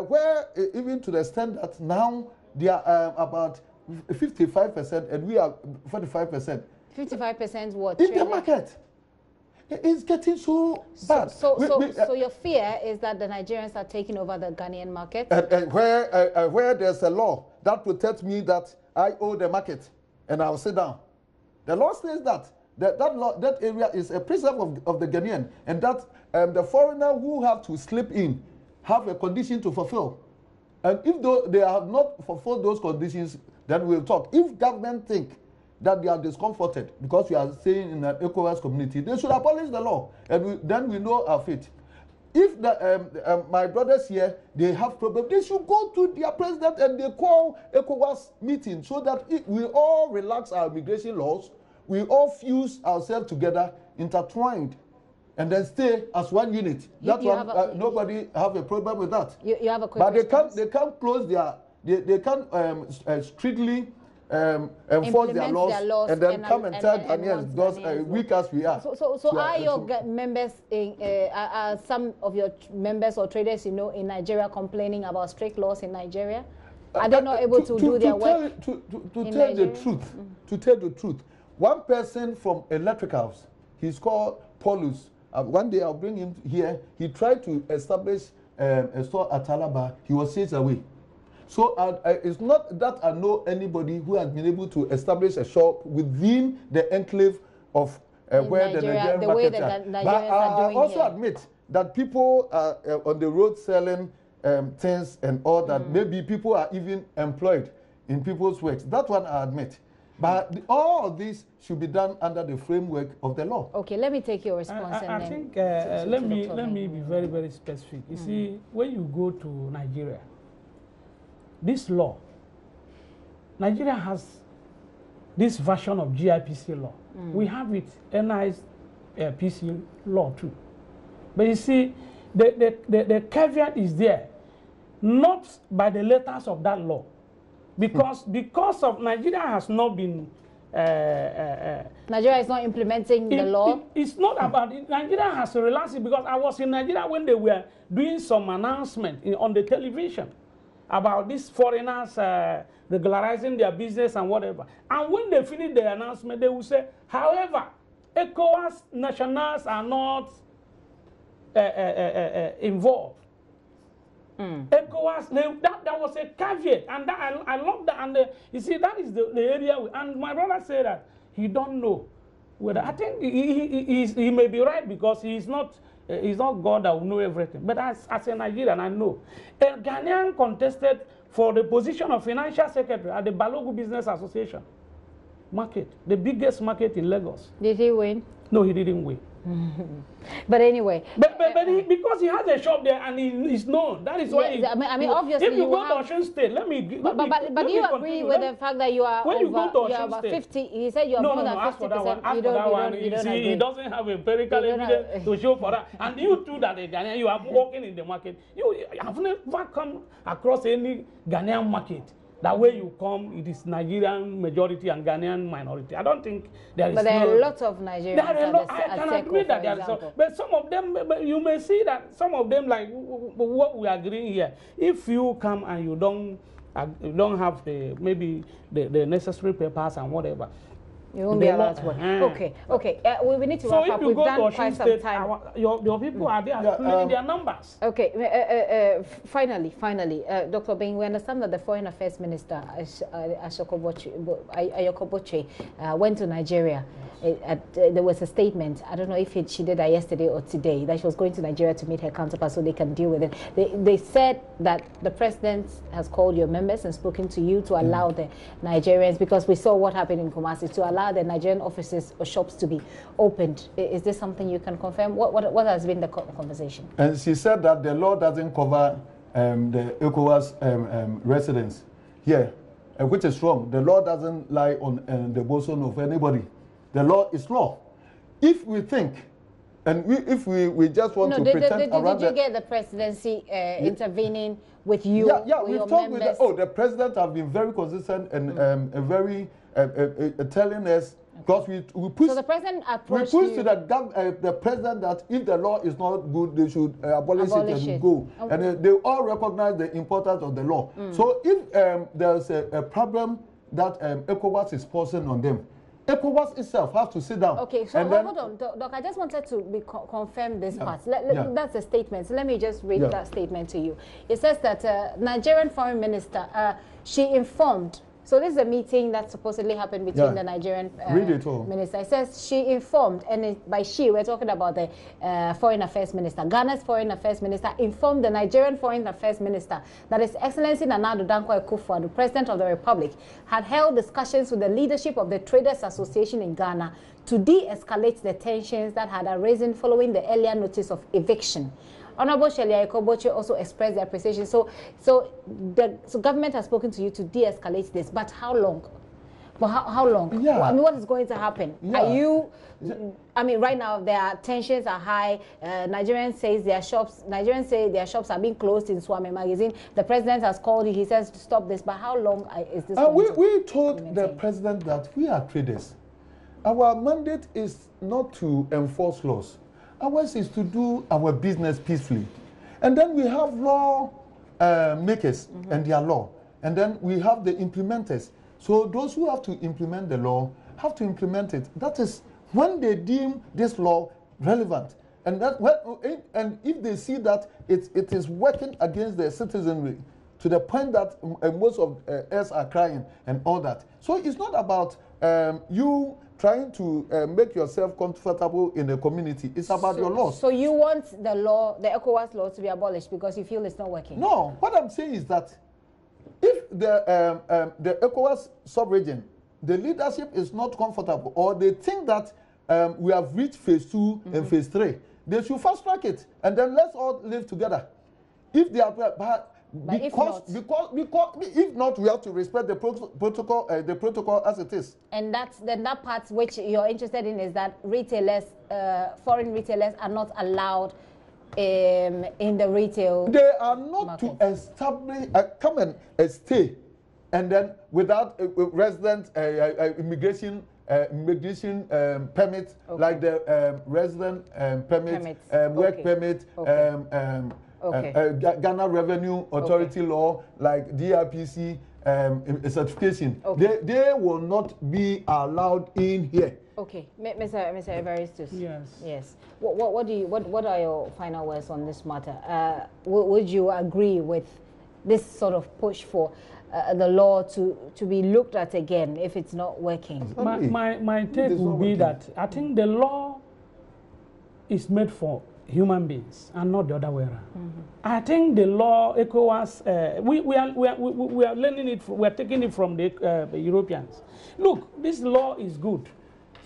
where even to the extent that now they are about 55% and we are 45%. 55% what? In the market. It's getting so bad. So your fear is that the Nigerians are taking over the Ghanaian market? Where there's a law that protects me that I owe the market and I'll sit down. The law says that area is a preserve of the Ghanaian, and that the foreigner who have to slip in have a condition to fulfill. And if they have not fulfilled those conditions, then we'll talk. If government think that they are discomforted because we are staying in an ECOWAS community, they should abolish the law, and then we know our fate. If my brothers here, they have problems, they should go to their president and they call ECOWAS meeting so that we all relax our immigration laws, we all fuse ourselves together, intertwined, and then stay as one unit. Nobody have a problem with that. You have a quick response? They can't close they can't strictly enforce their laws and then come and tell Ghanaians, because weak as we are. So are your members, are some of your members or traders, in Nigeria complaining about strict laws in Nigeria? Are they not able to do their work? To tell the truth, one person from Electricals, he's called Paulus. One day I'll bring him here. He tried to establish a store at Alaba. He was chased away. So it's not that I know anybody who has been able to establish a shop within the enclave of where Nigeria, the Nigerian the markets way are. Nigerians But are doing I also here. admit that people are on the road selling things and all that. Maybe people are even employed in people's works. That one I admit. But all of this should be done under the framework of the law. Okay, let me take your response. I think let me be very, very specific. You see, when you go to Nigeria, this law, Nigeria has this version of GIPC law. We have it NIPC law too. But you see, the caveat is there, not by the letters of that law. Because of Nigeria has not been Nigeria is not implementing the law. It's not about it. Nigeria has relaxed it, because I was in Nigeria when they were doing some announcement on the television about these foreigners regularizing their business and whatever. And when they finish the announcement, they will say, however, ECOWAS nationals are not involved. ECOWAS, that was a caveat, and I love that. And you see, that is the area. And my brother said that he don't know whether. I think he may be right, because he's not God that will know everything. But as a Nigerian, I know a Ghanaian contested for the position of financial secretary at the Balogu Business Association market, the biggest market in Lagos. Did he win? No, he didn't win. But anyway, but because he has a shop there and he is known, that is why. Yeah, I mean, obviously, if you go to Osun State, but do you agree with the fact that you are when over, you go to you are about State, 50? He said you are more than 50%. You don't agree. He doesn't have empirical evidence to show for that. And you too, that a Ghanaian, you are working in the market. You have never come across any Ghanaian market. That way you come, it is Nigerian majority and Ghanaian minority. I don't think there is. But there are a lot of Nigerians. I can admit that there are some, but some of them, you may see that some of them, like what we are agreeing here. If you come and you don't have maybe the necessary papers and whatever, you won't be allowed to work. Okay. We need to wrap up. We've done quite some time. Your people are there playing their numbers. Okay. Finally, Dr. Bing, we understand that the Foreign Affairs Minister, Ayokoboche, went to Nigeria. There was a statement. I don't know if she did that yesterday or today, that she was going to Nigeria to meet her counterparts so they can deal with it. They said that the president has called your members and spoken to you to allow the Nigerians, because we saw what happened in Kumasi, to allow the Nigerian offices or shops to be opened. Is this something you can confirm? What has been the conversation? And she said that the law doesn't cover the ECOWAS residents here, which is wrong. The law doesn't lie on the bosom of anybody. The law is law. If we think, and if we just want to pretend around... Did you get the presidency intervening with you? Yeah, we've talked with the president have been very consistent and very telling us, because we push. So the president approached we push to the president that if the law is not good, they should abolish it and go. Okay. And they all recognize the importance of the law. So if there's a problem that ECOWAS is forcing on them, ECOWAS itself has to sit down. Okay, so hold on, Doc. I just wanted to confirm this part. That's a statement. So let me just read that statement to you. It says that Nigerian Foreign Minister, she informed. So this is a meeting that supposedly happened between the Nigerian minister. It says she informed, and by she, we're talking about the Foreign Affairs Minister. Ghana's Foreign Affairs Minister informed the Nigerian Foreign Affairs Minister that His Excellency Nana Addo Dankwa Akufo-Addo, the President of the Republic, had held discussions with the leadership of the Traders Association in Ghana to de-escalate the tensions that had arisen following the earlier notice of eviction. Honorable Shelia Ekoboche also expressed their appreciation. So government has spoken to you to de-escalate this, but how long? Well, how long? Yeah. Well, I mean, what is going to happen? Yeah. Are you? I mean, right now their tensions are high. Nigerians say their shops are being closed in Swami Magazine. The president has called you. He says to stop this. But how long is this? We told the president that we are traders. Our mandate is not to enforce laws. Ours is to do our business peacefully. And then we have law makers and their law. And then we have the implementers. So those who have to implement the law have to implement it. That is when they deem this law relevant. And if they see that it is working against their citizenry to the point that most of us are crying and all that. So it's not about you trying to make yourself comfortable in the community. It's about your laws. So you want the law, the ECOWAS law, to be abolished because you feel it's not working? No. What I'm saying is that if the ECOWAS sub-region, the leadership is not comfortable, or they think that we have reached phase 2 and phase 3, they should fast track it, and then let's all live together. If they are, because if not, we have to respect the protocol as it is. And that part which you're interested in is that retailers, foreign retailers, are not allowed in the retail. They are not market. To establish, come and stay, and then without resident immigration permit, like the resident permit, work permit. Ghana Revenue Authority law, like DRPC certification. They will not be allowed in here. Okay, Mr. Evaristus. Yes. What are your final words on this matter? Would you agree with this sort of push for the law to be looked at again if it's not working? My take would be that I think the law is made for human beings and not the other way around. I think the law, ECOWAS, we are learning it. We are taking it from the Europeans. Look, this law is good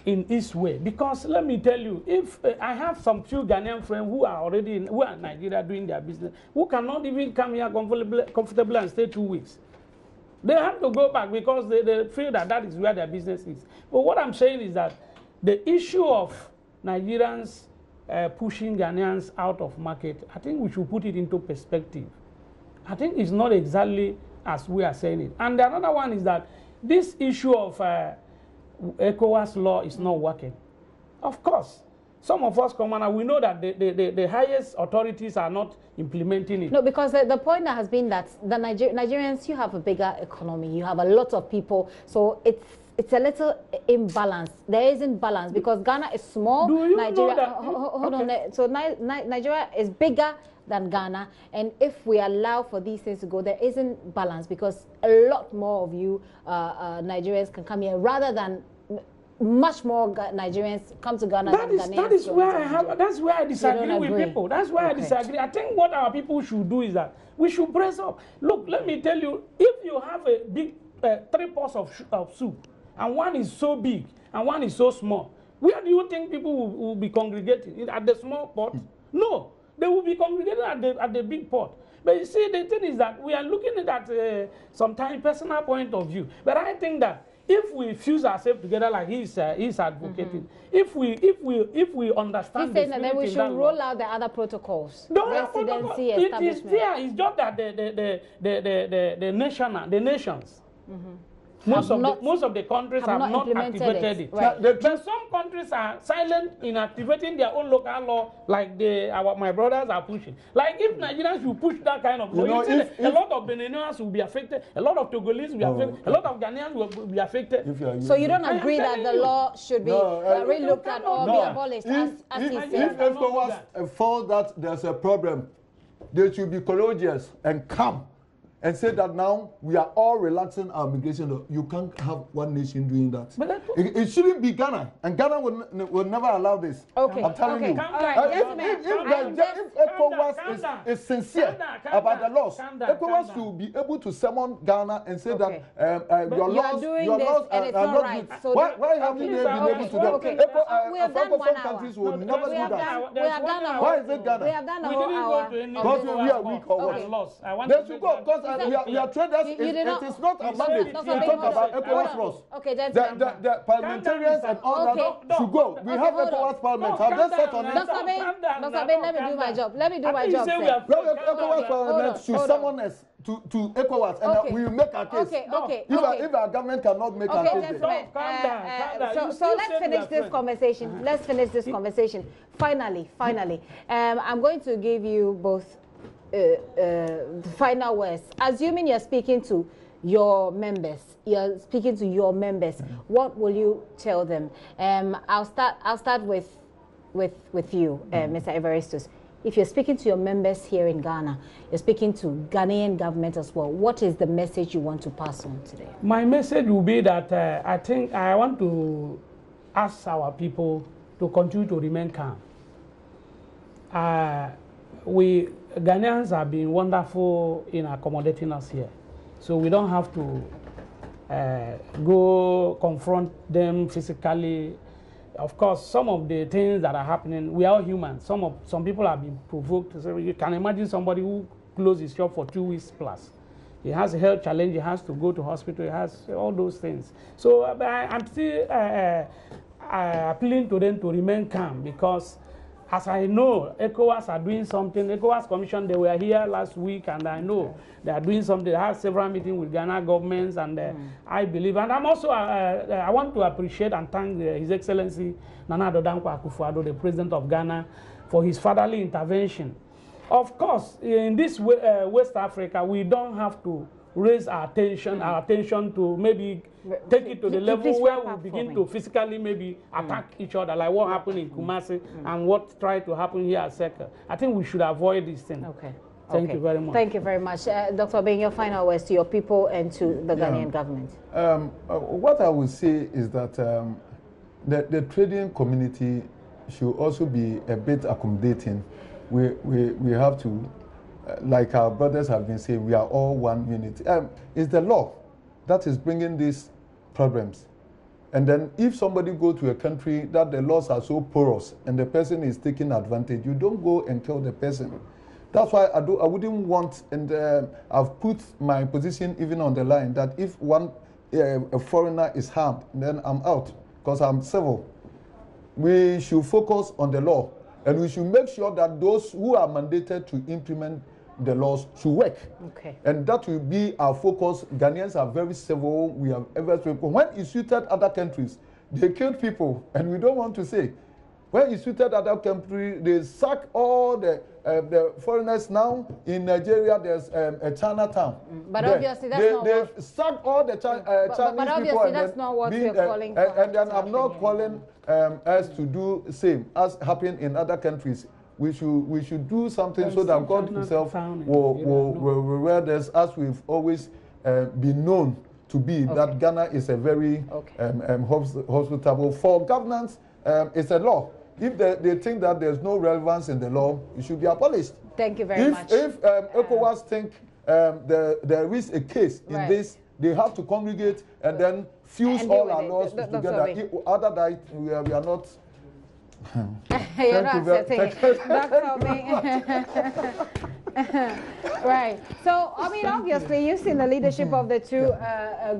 in its way because let me tell you, if I have some few Ghanaian friends who are already who are in Nigeria doing their business, who cannot even come here comfortably and stay 2 weeks. They have to go back because they feel that is where their business is. But what I'm saying is that the issue of Nigerians pushing Ghanaians out of market, I think we should put it into perspective. I think it's not exactly as we are saying it. And the another one is that this issue of ECOWAS law is not working. Of course, some of us, Commander, we know that the highest authorities are not implementing it. No, because the point that has been that the Nigerians, you have a bigger economy, you have a lot of people, so it's a little imbalance. There isn't balance because Ghana is small. Do you Nigeria, know that? Hold on. So Nigeria is bigger than Ghana, and if we allow for these things to go, there isn't balance because a lot more of you Nigerians can come here rather than much more Nigerians come to Ghana than Ghanaians. That's where I disagree with people. That's why I disagree. I think what our people should do is that we should brace up. Look, let me tell you, if you have a big 3 pots of soup, and one is so big and one is so small, where do you think people will be congregating? At the small pot? No, they will be congregating at the big pot. But you see, the thing is that we are looking at that sometimes personal point of view. But I think that if we fuse ourselves together like he's advocating, if we understand, he's saying that then we should roll out the other protocols. Residency establishment. It's just that the nations. Most of the countries have not activated it. Right. But some countries are silent in activating their own local law, like my brothers are pushing. Like if Nigerians should push that kind of law, a lot of Beniners will be affected, a lot of Togolese will be affected, a lot of Ghanaians will be affected. So you don't agree that the law should be re-looked at or be abolished, as he said? If ECOWAS felt that there's a problem, they should be courageous and calm and say that now we are all relaxing our migration law. You can't have one nation doing that. But it shouldn't be Ghana, and Ghana will never allow this. Okay. I'm telling you. If ECOWAS is sincere about the laws, ECOWAS should be able to summon Ghana and say that your laws are not right. So why haven't they been able to do that? We have done 1 hour. Countries will never do that. We have done a whole. Why is it Ghana? We have done a whole hour. Because we are weak or what? They should go because we are traders. It is not a mandate to talk about ECOWAS laws. Okay, gentlemen. The parliamentarians and all that should go. We have ECOWAS parliament. Have they set on it? Dr. Bain, let me do my job. Let me do my job. ECOWAS parliament should summon us to ECOWAS, and we will make our case. If our government cannot make our case, so let's finish this conversation. Let's finish this conversation. Finally, I'm going to give you both the final words. Assuming you're speaking to your members, what will you tell them? I'll start with you, Mr. Evaristus. If you're speaking to your members here in Ghana, you're speaking to Ghanaian government as well, what is the message you want to pass on today? My message will be that I think I want to ask our people to continue to remain calm. We Ghanaians have been wonderful in accommodating us here, so we don't have to go confront them physically. Of course, some of the things that are happening, we are all human. Some people have been provoked. So you can imagine somebody who closed his shop for 2 weeks plus. He has a health challenge. He has to go to hospital. He has all those things. So I'm still appealing to them to remain calm, because as I know, ECOWAS are doing something. ECOWAS Commission, they were here last week, and I know they are doing something. They have several meetings with Ghana governments, and I believe. And I'm also, I want to appreciate and thank His Excellency Nana Addo Dankwa Akufo-Addo, the President of Ghana, for his fatherly intervention. Of course, in this West Africa, we don't have to raise our attention to maybe take it to the level where we begin to physically maybe attack each other, like what happened in Kumasi and what tried to happen here at Seka. I think we should avoid this thing. Okay. Thank you very much. Thank you very much. Dr. Bain, your final words to your people and to the Ghanaian government. What I would say is that the trading community should also be a bit accommodating. We have to, like our brothers have been saying, we are all one unit. It's the law that is bringing these problems. And then if somebody go to a country that the laws are so porous and the person is taking advantage, you don't go and tell the person. That's why I wouldn't want, and I've put my position even on the line, that if a foreigner is harmed, then I'm out, because I'm civil. We should focus on the law, and we should make sure that those who are mandated to implement the laws should work. Okay. And that will be our focus. Ghanaians are very civil. We have ever spoken. When it suited other countries, they killed people, and we don't want to say. When it suited other countries, they sack all the foreigners. Now in Nigeria, there's a Chinatown. But obviously that's not what... They've sacked all the Chinese people. But obviously that's not what we're calling for. And then I'm not calling us to do the same as happened in other countries. We should do something so that God Himself will reward us, as we've always been known to be. Okay. That Ghana is a very hospitable. For governance, it's a law. If they think that there's no relevance in the law, it should be abolished. Thank you very much. If ECOWAS think there is a case in this, they have to congregate and then fuse all our laws together. Other than that, we are not... You're not accepting it. Dr. Right. So, I mean, obviously, you've seen the leadership of the two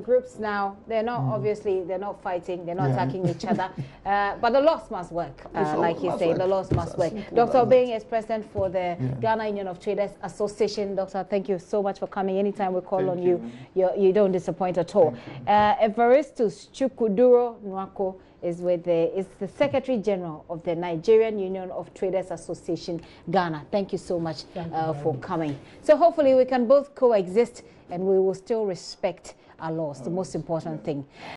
groups now. They're not, obviously, they're not fighting, they're not attacking each other. But the laws must work, like you say, the laws must work. Dr. Obeng is president for the Ghana Union of Traders Association. Doctor, thank you so much for coming. Anytime we call on you, you don't disappoint at all. Evaristus Chukuduro Nwako is the Secretary General of the Nigerian Union of Traders Association, Ghana. Thank you so much for coming. So hopefully we can both coexist and we will still respect our laws, the most important thing.